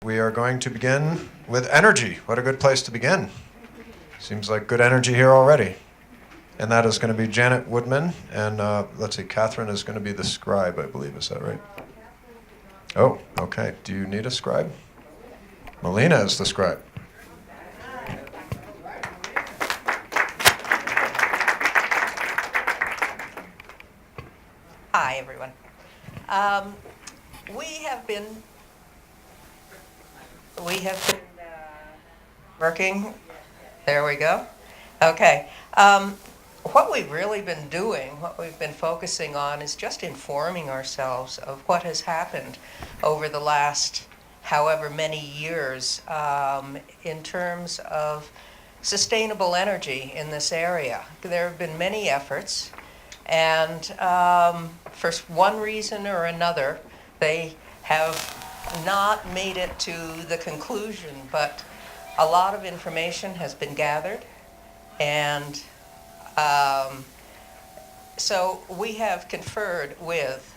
We are going to begin with energy. What a good place to begin. Seems like good energy here already. And that is going to be Janet Woodman. And let's see, Catherine is going to be the scribe, I believe. Is that right? Oh, okay. Do you need a scribe? Melina is the scribe. Hi, everyone. We have been working. There we go. Okay. What we've really been doing, what we've been focusing on, is just informing ourselves of what has happened over the last however many years in terms of sustainable energy in this area. There have been many efforts, and for one reason or another, they have not made it to the conclusion, but a lot of information has been gathered, and so we have conferred with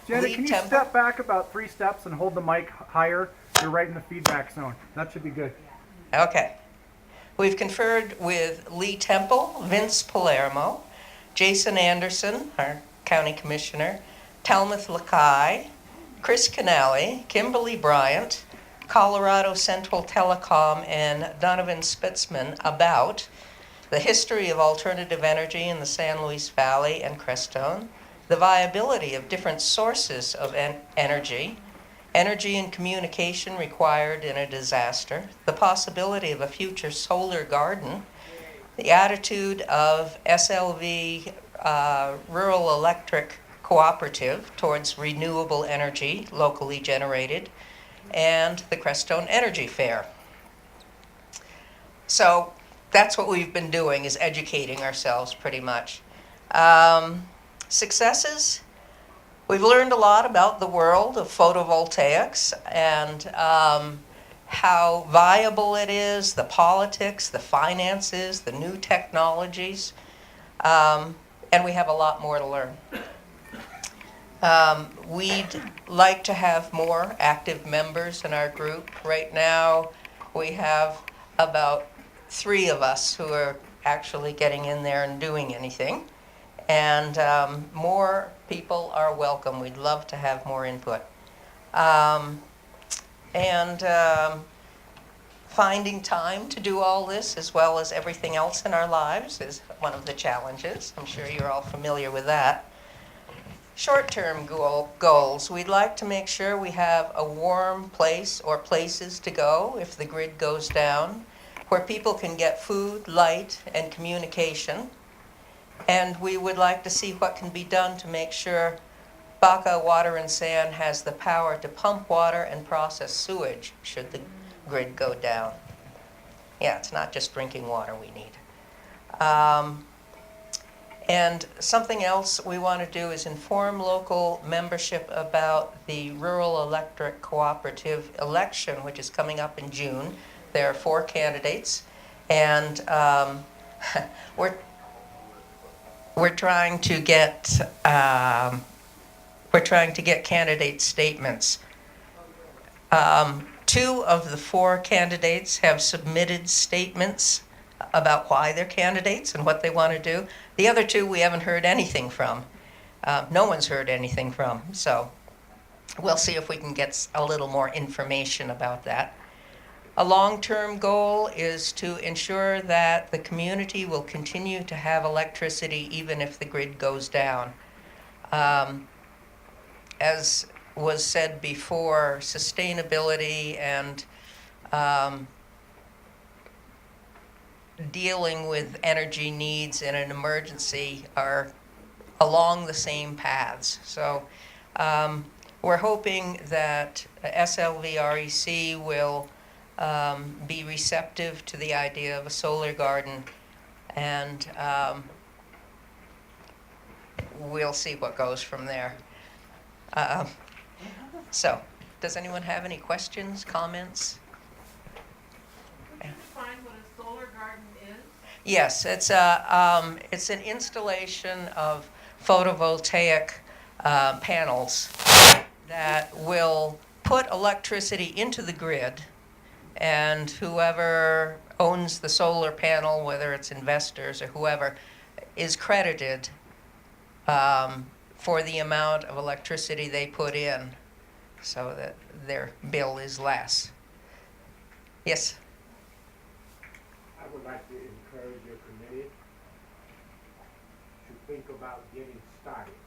Janet, can you step back about 3 steps and hold the mic higher? You're right in the feedback zone. That should be good. Okay. We've conferred with Lee Temple, Vince Palermo, Jason Anderson, our county commissioner, Talmuth Lakai, Chris Canale, Kimberly Bryant, Colorado Central Telecom, and Donovan Spitzman about the history of alternative energy in the San Luis Valley and Crestone, the viability of different sources of energy and communication required in a disaster, the possibility of a future solar garden, the attitude of SLV Rural Electric Cooperative towards renewable energy locally generated, and the Crestone Energy Fair. So that's what we've been doing, is educating ourselves pretty much. Successes, we've learned a lot about the world of photovoltaics and how viable it is, the politics, the finances, the new technologies, and we have a lot more to learn. We'd like to have more active members in our group. Right now, we have about 3 of us who are actually getting in there and doing anything. And more people are welcome. We'd love to have more input. Finding time to do all this, as well as everything else in our lives, is one of the challenges. I'm sure you're all familiar with that. Short-term goals. We'd like to make sure we have a warm place or places to go if the grid goes down, where people can get food, light, and communication. And we would like to see what can be done to make sure Baca Water and Sand has the power to pump water and process sewage should the grid go down. Yeah, it's not just drinking water we need. And something else we want to do is inform local membership about the Rural Electric Cooperative election, which is coming up in June. There are 4 candidates, and we're trying to get candidate statements. 2 of the 4 candidates have submitted statements about why they're candidates and what they want to do. The other 2 we haven't heard anything from. No one's heard anything from, so we'll see if we can get a little more information about that. A long-term goal is to ensure that the community will continue to have electricity even if the grid goes down. As was said before, sustainability and dealing with energy needs in an emergency are along the same paths. So we're hoping that SLV-REC will be receptive to the idea of a solar garden, and we'll see what goes from there. So, does anyone have any questions, comments? Could you define what a solar garden is? Yes, it's an installation of photovoltaic panels that will put electricity into the grid, and whoever owns the solar panel, whether it's investors or whoever, is credited for the amount of electricity they put in, so that their bill is less. Yes? I would like to encourage your committee to think about getting started.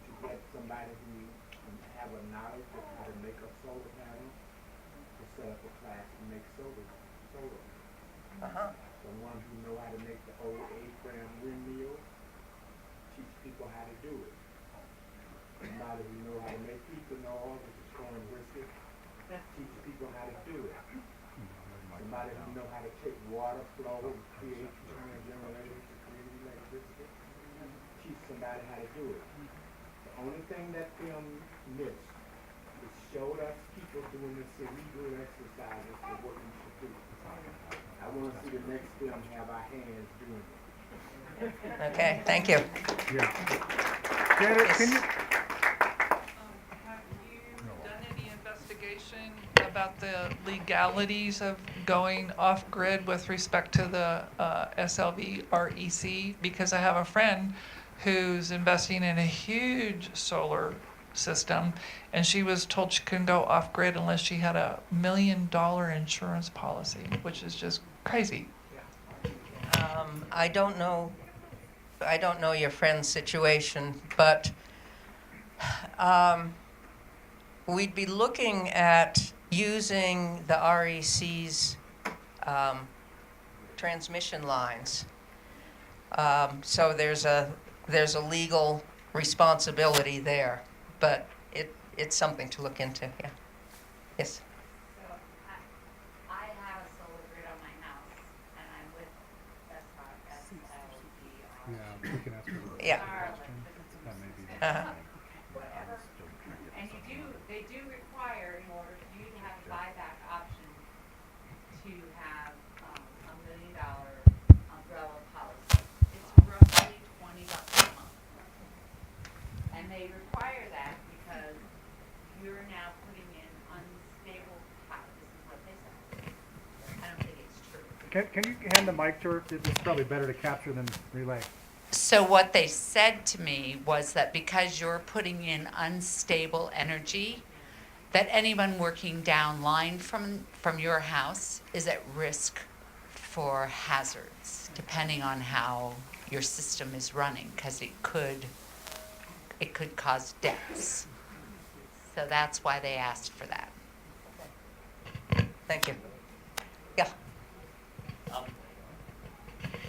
To get somebody who have a knowledge of how to make a solar panel, to set up a class to make solar. Uh-huh. Someone who know how to make the old A-frame windmill, teach people how to do it. Somebody who know how to make pizza noise, which is corn brisket, teach people how to do it. Somebody who know how to take water flow and create turn generators to create electricity, teach somebody how to do it. The only thing that film missed is showed us people doing the cerebral exercises for what we should do. I want to see the next film have our hands doing it. Okay, thank you. Yeah. Janet, can you? Have you done any investigation about the legalities of going off-grid with respect to the SLV REC? Because I have a friend who's investing in a huge solar system, and she was told she couldn't go off-grid unless she had a $1 million insurance policy, which is just crazy. I don't know your friend's situation, but we'd be looking at using the REC's transmission lines. So there's a legal responsibility there, but it's something to look into. Yeah. Yes. So I have a solar grid on my house, and I'm with SLV. Yeah, we can ask her. Yeah. That may be. Uh-huh. Whatever. And they do require, in order for you to have a buyback option, to have $1 million umbrella policy. It's roughly $20 a month. And they require that because you're now putting in unstable power. This is what they say. I don't think it's true. Can you hand the mic to her? It's probably better to capture than relay. So what they said to me was that because you're putting in unstable energy, that anyone working downline from your house is at risk for hazards, depending on how your system is running, because it could cause deaths. So that's why they asked for that. Thank you. Yeah.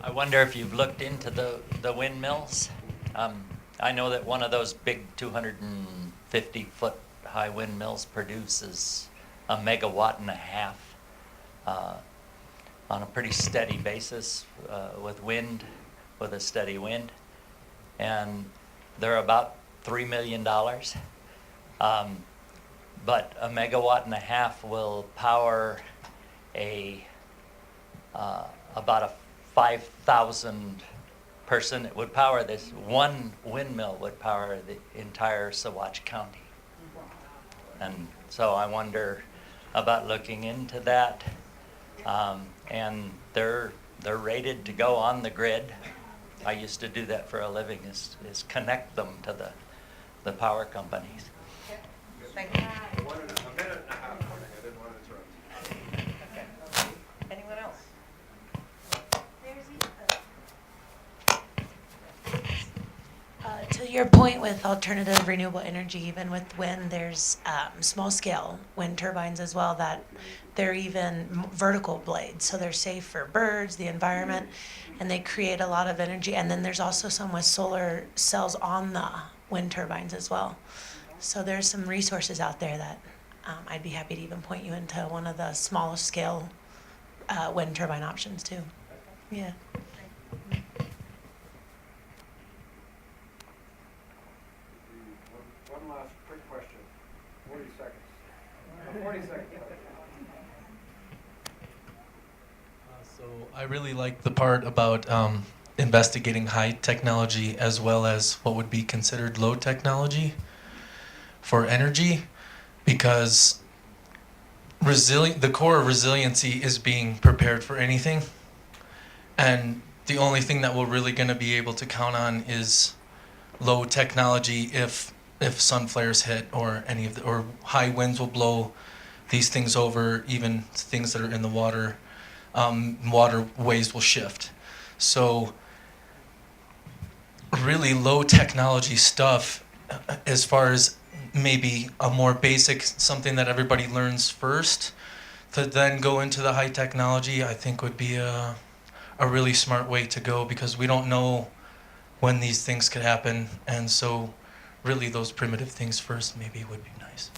I wonder if you've looked into the windmills. I know that one of those big 250-foot high windmills produces 1.5 megawatts on a pretty steady basis with a steady wind, and they're about $3 million. But 1.5 megawatts will power about a 5,000 person. It would power this one windmill would power the entire Saguache County. And so I wonder about looking into that. And they're rated to go on the grid. I used to do that for a living, is connect them to the power companies. Thank you. A minute and a half, I didn't want to interrupt. Okay. Anyone else? To your point with alternative renewable energy, even with wind, there's small scale wind turbines as well that they're even vertical blades, so they're safe for birds, the environment, and they create a lot of energy. And then there's also some with solar cells on the wind turbines as well. So there's some resources out there that I'd be happy to even point you into one of the smallest scale wind turbine options too. Yeah. One last quick question. 40 seconds. 40 seconds. So I really like the part about investigating high technology as well as what would be considered low technology for energy. because the core of resiliency is being prepared for anything, and the only thing that we're really going to be able to count on is low technology if sun flares hit, or or high winds will blow these things over, even things that are in the water. Waterways will shift. So really low technology stuff, as far as maybe a more basic, something that everybody learns first, to then go into the high technology, I think would be a really smart way to go, because we don't know when these things could happen, and so really those primitive things first maybe would be nice.